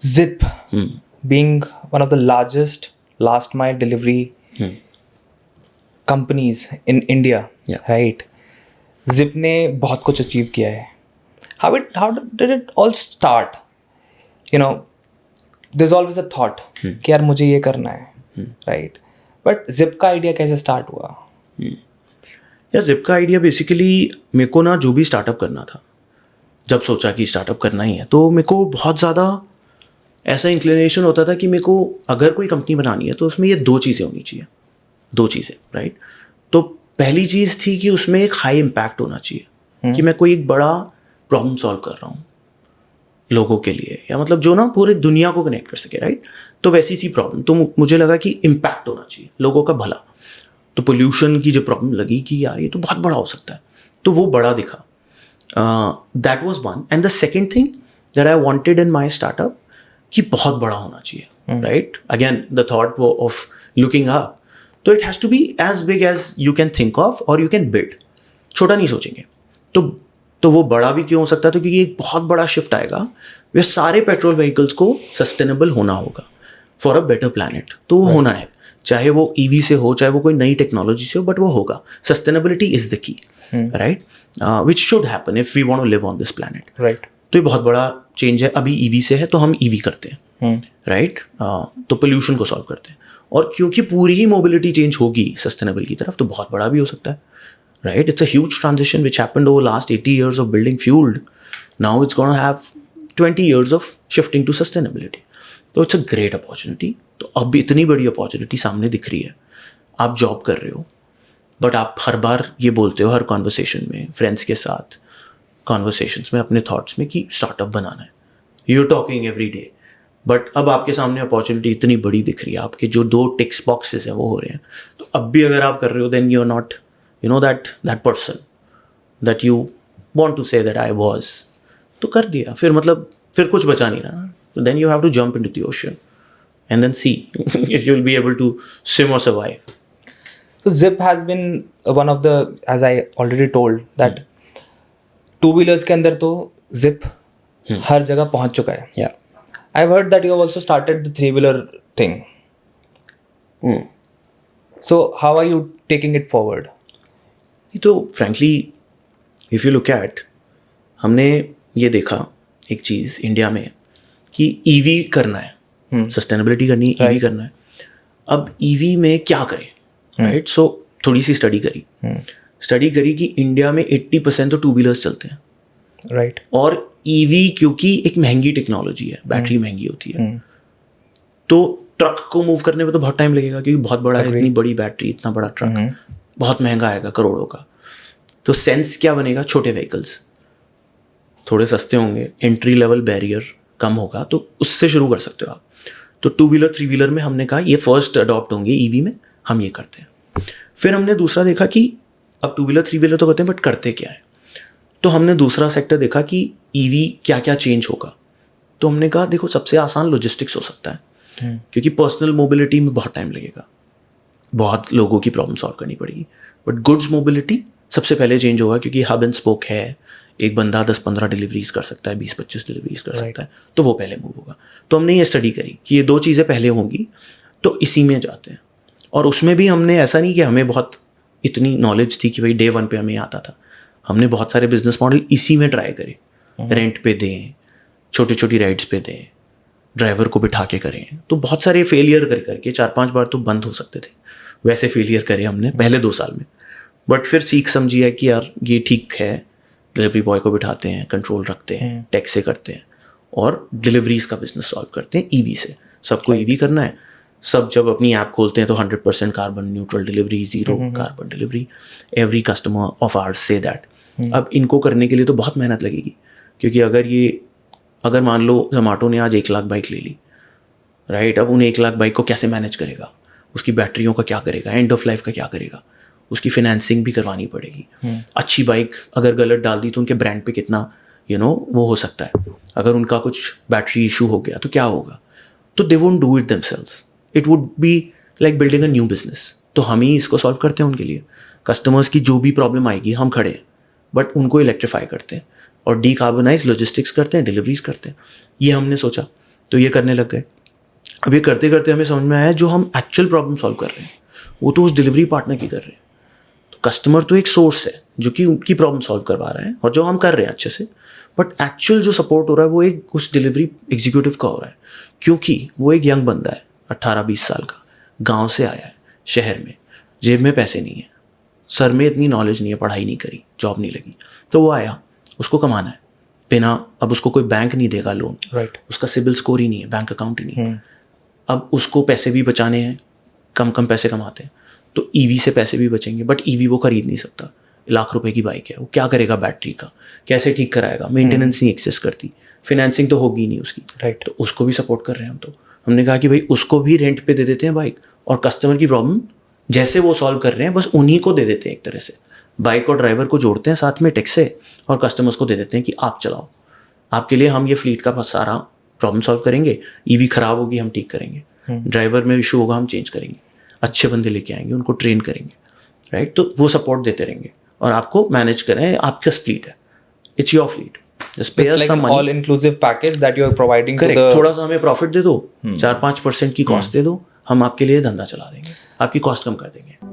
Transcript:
Zip, being one of the largest last mile delivery companies in India, Yeah. right? Zip ने बहुत कुछ achieve किया है. How did it all start? You know, there's always a thought कि यार मुझे ये करना है, right? But Zip का आइडिया कैसे स्टार्ट हुआ? या जिप का आइडिया बेसिकली मेरे को ना जो भी स्टार्टअप करना था, जब सोचा कि स्टार्टअप करना ही है तो मेरे को बहुत ज़्यादा ऐसा इंक्लिनेशन होता था कि मेरे को अगर कोई कंपनी बनानी है तो उसमें ये दो चीज़ें होनी चाहिए. दो चीज़ें, राइट? तो पहली चीज़ थी कि उसमें एक हाई इम्पैक्ट होना चाहिए कि मैं कोई एक बड़ा प्रॉब्लम सॉल्व कर रहा हूँ लोगों के लिए, या मतलब जो ना पूरे दुनिया को कनेक्ट कर सके, राइट? तो वैसी सी प्रॉब्लम, तो मुझे लगा कि इम्पैक्ट होना चाहिए, लोगों का भला. तो पोल्यूशन की जो प्रॉब्लम लगी कि यार ये तो बहुत बड़ा हो सकता है, तो वो बड़ा दिखा. That was one. And the second thing that I wanted in my startup कि बहुत बड़ा होना चाहिए, right? Again the thought of looking up, तो it has to be as big as you can think of और you can build. छोटा नहीं सोचेंगे. तो वो बड़ा भी क्यों हो सकता है? तो क्योंकि एक बहुत बड़ा शिफ्ट आएगा, वे सारे पेट्रोल व्हीकल्स को सस्टेनेबल होना होगा फॉर अ बेटर प्लैनेट. तो वो होना है, चाहे वो ईवी से हो, चाहे वो कोई नई टेक्नोलॉजी से हो, बट वो होगा. Sustainability is the key, right? Which should happen if we want to live on this planet. Right. तो ये बहुत बड़ा चेंज है. अभी ईवी से है तो हम ईवी करते हैं, राइट? तो पोल्यूशन को सॉल्व करते हैं. और क्योंकि पूरी ही मोबिलिटी चेंज होगी सस्टेनेबल की तरफ, तो बहुत बड़ा भी हो सकता है, right? It's a huge transition which happened over last 80 years of building fuelled. Now it's gonna have 20 years of shifting to sustainability. तो इट्स अ ग्रेट अपॉर्चुनिटी. तो अब इतनी बड़ी अपॉर्चुनिटी सामने दिख रही है. आप जॉब कर रहे हो, बट आप हर बार ये बोलते हो हर कॉन्वर्सेशन में, फ्रेंड्स के साथ कॉन्वर्सेशंस में, अपने थॉट्स में कि स्टार्टअप बनाना है. You are talking every day, but अब आपके सामने अपॉर्चुनिटी इतनी बड़ी दिख रही है, आपके जो दो टिक्स बॉक्सेस हैं वो हो रहे हैं. तो अब भी अगर आप कर रहे हो, then you are not, you know, that person that you want to say that I was. तो कर दिया, फिर मतलब फिर कुछ बचा नहीं रहा. तो then you have to jump into the ocean and then see if you'll be able to swim or survive. So Zip has been one of the, as I already told, that two wheelers के अंदर तो Zip हर जगह पहुंच चुका है. Yeah. I've heard that you have also started the three wheeler thing. So how are you taking it forward? तो frankly if you look at, हमने ये देखा एक चीज़ इंडिया में कि ईवी करना है, सस्टेनेबिलिटी करनी है, ईवी करना है. अब ईवी में क्या करें, राइट? सो थोड़ी सी स्टडी करी कि इंडिया में 80% तो टू व्हीलर्स चलते हैं, Right. और ईवी क्योंकि एक महंगी टेक्नोलॉजी है, बैटरी महंगी होती है, तो ट्रक को मूव करने में तो बहुत टाइम लगेगा क्योंकि बहुत बड़ा है, इतनी बड़ी बैटरी, इतना बड़ा ट्रक बहुत महंगा आएगा, करोड़ों का. तो सेंस क्या बनेगा? छोटे व्हीकल्स थोड़े सस्ते होंगे, एंट्री लेवल बैरियर कम होगा, तो उससे शुरू कर सकते हो आप. तो टू व्हीलर थ्री व्हीलर में हमने कहा ये फर्स्ट अडॉप्ट होंगे ईवी में, हम ये करते हैं. फिर हमने दूसरा देखा कि अब टू व्हीलर थ्री व्हीलर तो करते हैं, बट करते क्या है? तो हमने दूसरा सेक्टर देखा कि ईवी क्या क्या चेंज होगा. तो हमने कहा देखो सबसे आसान लॉजिस्टिक्स हो सकता है, क्योंकि पर्सनल मोबिलिटी में बहुत टाइम लगेगा, बहुत लोगों की प्रॉब्लम सॉल्व करनी पड़ेगी. बट गुड्स मोबिलिटी सबसे पहले चेंज होगा, क्योंकि हब एंड स्पोक है, एक बंदा 10-15 डिलीवरीज कर सकता है, 20-25 डिलीवरीज कर सकता है, तो वो पहले मूव होगा. तो हमने ये स्टडी करी कि ये दो चीज़ें पहले होंगी, तो इसी में जाते हैं. और उसमें भी हमने ऐसा नहीं कि हमें बहुत इतनी नॉलेज थी कि भाई डे वन पे हमें आता था. हमने बहुत सारे बिजनेस मॉडल इसी में ट्राई करे. रेंट पे दें, छोटी छोटी राइड्स पे दें, ड्राइवर को बिठा के करें. तो बहुत सारे फेलियर करके 4-5 बार तो बंद हो सकते थे, वैसे फेलियर करे हमने पहले 2 साल में. बट फिर सीख समझी है कि यार ये ठीक है, डिलीवरी बॉय को बिठाते हैं, कंट्रोल रखते हैं, टैक्स से करते हैं, और डिलीवरीज का बिजनेस सॉल्व करते हैं ईवी से. सबको ईवी करना है. सब जब अपनी ऐप खोलते हैं तो 100% carbon neutral delivery, 0 carbon delivery. Every customer of hours say that. अब इनको करने के लिए तो बहुत मेहनत लगेगी, क्योंकि अगर मान लो जोमेटो ने आज 1 लाख बाइक ले ली, राइट? अब उन 1 लाख बाइक को कैसे मैनेज करेगा, उसकी बैटरियों का क्या करेगा, एंड ऑफ लाइफ का क्या करेगा, उसकी फाइनेंसिंग भी करवानी पड़ेगी. अच्छी बाइक अगर गलत डाल दी तो उनके ब्रांड पे कितना वो हो सकता है. अगर उनका कुछ बैटरी इशू हो गया तो क्या होगा? तो they won't do it themselves. It would be like building a new business. तो हम ही इसको सॉल्व करते हैं उनके लिए. कस्टमर्स की जो भी प्रॉब्लम आएगी हम खड़े हैं, बट उनको इलेक्ट्रीफाई करते हैं और डीकार्बोनाइज लॉजिस्टिक्स करते हैं, डिलीवरीज करते हैं. ये हमने सोचा. तो ये करने लग गए। अब ये करते करते हमें समझ में आया जो हम एक्चुअल प्रॉब्लम सॉल्व कर रहे हैं वो तो उस डिलीवरी पार्टनर की कर रहे हैं। तो कस्टमर तो एक सोर्स है जो कि उनकी प्रॉब्लम सॉल्व करवा रहे हैं और जो हम कर रहे हैं अच्छे से, बट एक्चुअल जो सपोर्ट हो रहा है वो एक उस डिलीवरी एग्जीक्यूटिव का हो रहा है, क्योंकि वो एक यंग बंदा है 18-20 साल का, गाँव से आया है शहर में, जेब में पैसे नहीं है, सर में इतनी नॉलेज नहीं है, पढ़ाई नहीं करी, जॉब नहीं लगी, तो वो आया, उसको कमाना है बिना, अब उसको कोई बैंक नहीं देगा लोन, राइट, उसका सिबिल स्कोर ही नहीं है, बैंक अकाउंट ही नहीं है, अब उसको पैसे भी बचाने हैं, कम कम पैसे कमाते हैं, तो ईवी से पैसे भी बचेंगे, बट ईवी वो खरीद नहीं सकता, लाख रुपए की बाइक है, वो क्या करेगा बैटरी का, कैसे ठीक कराएगा, मेंटेनेंस नहीं एक्सेस करती, फिनेंसिंग तो होगी नहीं उसकी, राइट, तो उसको भी सपोर्ट कर रहे हैं हम। तो हमने कहा कि भाई उसको भी रेंट पे दे देते हैं बाइक, और कस्टमर की प्रॉब्लम जैसे वो सॉल्व कर रहे हैं बस उन्हीं को दे देते हैं, एक तरह से बाइक और ड्राइवर को जोड़ते हैं साथ में टैक्स से, और कस्टमर्स को दे देते हैं कि आप चलाओ, आपके लिए हम ये फ्लीट का सारा प्रॉब्लम सॉल्व करेंगे, ईवी खराब होगी हम ठीक करेंगे, ड्राइवर में इशू होगा हम चेंज करेंगे, अच्छे बंदे लेके आएंगे, उनको ट्रेन करेंगे, राइट, तो वो सपोर्ट देते रहेंगे और आपको मैनेज करें, आपका फ्लीट है, it's your fleet, just pay us some money, all inclusive package that you are providing to correct, the, थोड़ा सा हमें प्रॉफिट दे दो, 4-5% की कॉस्ट दे दो, हम आपके लिए धंधा चला देंगे, आपकी कॉस्ट कम कर देंगे।